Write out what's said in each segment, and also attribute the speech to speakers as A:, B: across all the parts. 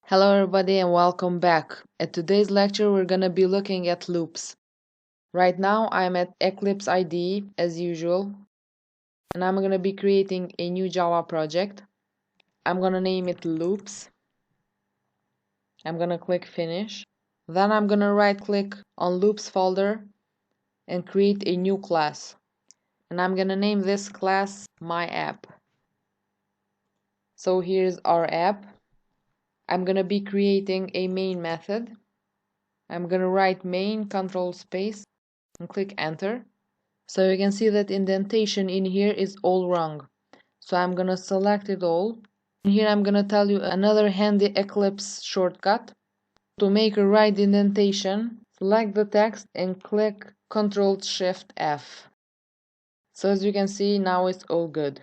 A: Hello everybody and welcome back. At today's lecture we're gonna be looking at loops. Right now I'm at Eclipse IDE as usual and I'm gonna be creating a new Java project. I'm gonna name it loops. I'm gonna click finish. Then I'm gonna right click on loops folder and create a new class. And I'm gonna name this class my app. So here's our app. I'm gonna be creating a main method. I'm gonna write main control space and click enter. So you can see that indentation in here is all wrong. So I'm gonna select it all. And here I'm gonna tell you another handy Eclipse shortcut. To make a right indentation, select the text and click Ctrl-Shift-F. So as you can see, now it's all good.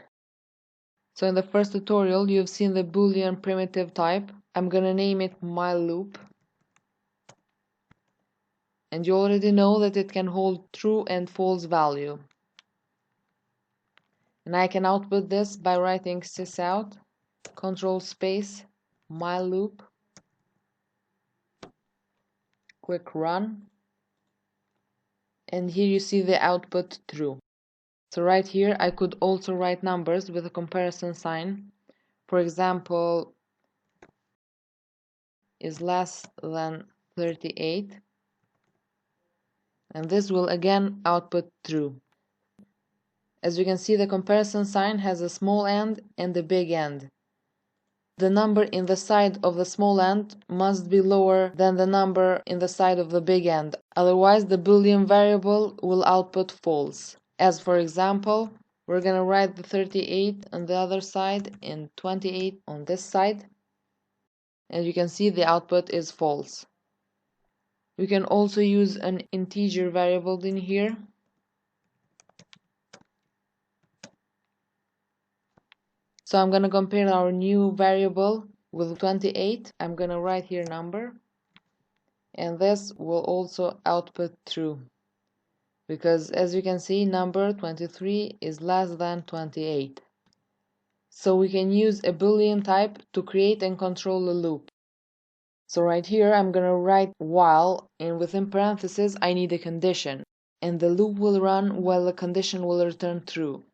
A: So in the first tutorial, you've seen the Boolean primitive type. I'm gonna name it my loop. And you already know that it can hold true and false value. And I can output this by writing sysout, control space, my loop, click run, and here you see the output true. So right here I could also write numbers with a comparison sign. For example, is less than 38, and this will again output true. As you can see, the comparison sign has a small end and a big end. The number in the side of the small end must be lower than the number in the side of the big end, otherwise the Boolean variable will output false. As for example, we're gonna write the 38 on the other side and 28 on this side, and you can see the output is false. We can also use an integer variable in here. So I'm gonna compare our new variable with 28. I'm gonna write here number, and this will also output true, because as you can see, number 23 is less than 28. So we can use a Boolean type to create and control a loop. So right here I'm gonna write while, and within parentheses I need a condition, and the loop will run while the condition will return true.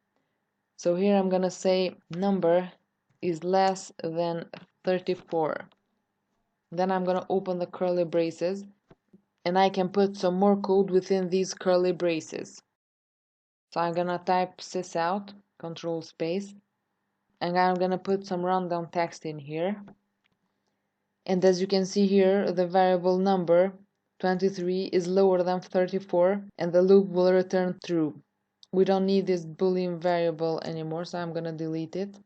A: So here I'm gonna say number is less than 34. Then I'm gonna open the curly braces, and I can put some more code within these curly braces. So I'm gonna type sysout, control space, and I'm gonna put some rundown text in here. And as you can see here, the variable number 23 is lower than 34, and the loop will return true. We don't need this Boolean variable anymore, so I'm gonna delete it.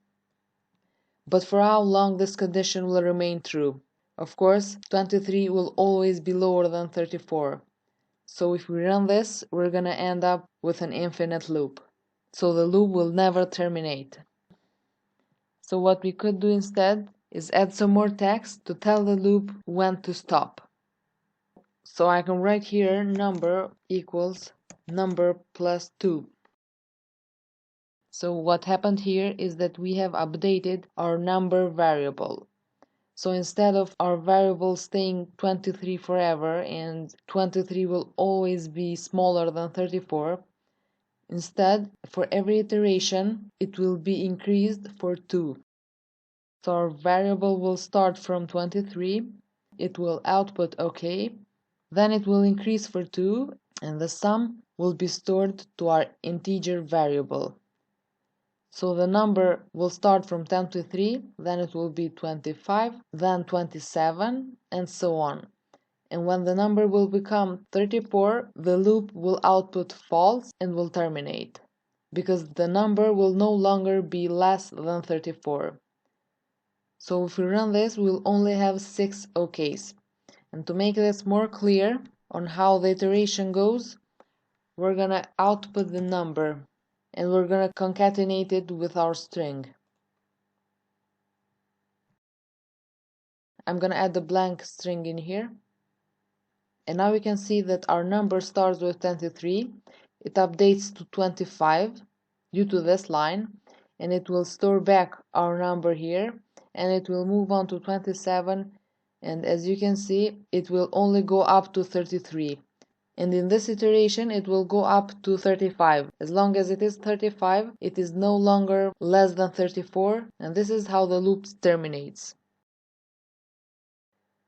A: But for how long this condition will remain true? Of course, 23 will always be lower than 34. So if we run this, we're gonna end up with an infinite loop. So the loop will never terminate. So what we could do instead is add some more text to tell the loop when to stop. So I can write here number equals number plus 2. So what happened here is that we have updated our number variable. So instead of our variable staying 23 forever and 23 will always be smaller than 34, instead, for every iteration, it will be increased for 2. So our variable will start from 23, it will output OK, then it will increase for 2, and the sum will be stored to our integer variable. So the number will start from 23, then it will be 25, then 27, and so on. And when the number will become 34, the loop will output false and will terminate, because the number will no longer be less than 34. So if we run this, we'll only have 6 OKs. And to make this more clear on how the iteration goes, we're gonna output the number, and we're gonna concatenate it with our string. I'm gonna add a blank string in here. And now we can see that our number starts with 23, it updates to 25 due to this line, and it will store back our number here, and it will move on to 27 And as you can see, it will only go up to 33. And in this iteration, it will go up to 35. As long as it is 35, it is no longer less than 34, and this is how the loop terminates.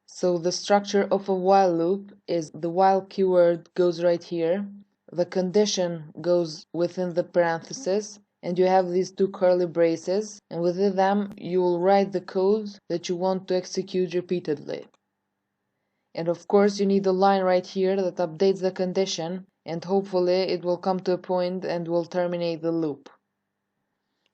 A: So the structure of a while loop is the while keyword goes right here, the condition goes within the parentheses, and you have these two curly braces, and within them you will write the code that you want to execute repeatedly. And of course you need a line right here that updates the condition, and hopefully it will come to a point and will terminate the loop.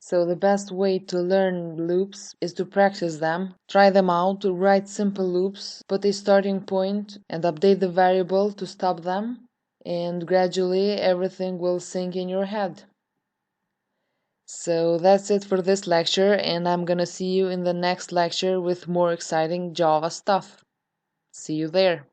A: So the best way to learn loops is to practice them, try them out, write simple loops, put a starting point, and update the variable to stop them, and gradually everything will sink in your head. So that's it for this lecture, and I'm gonna see you in the next lecture with more exciting Java stuff. See you there.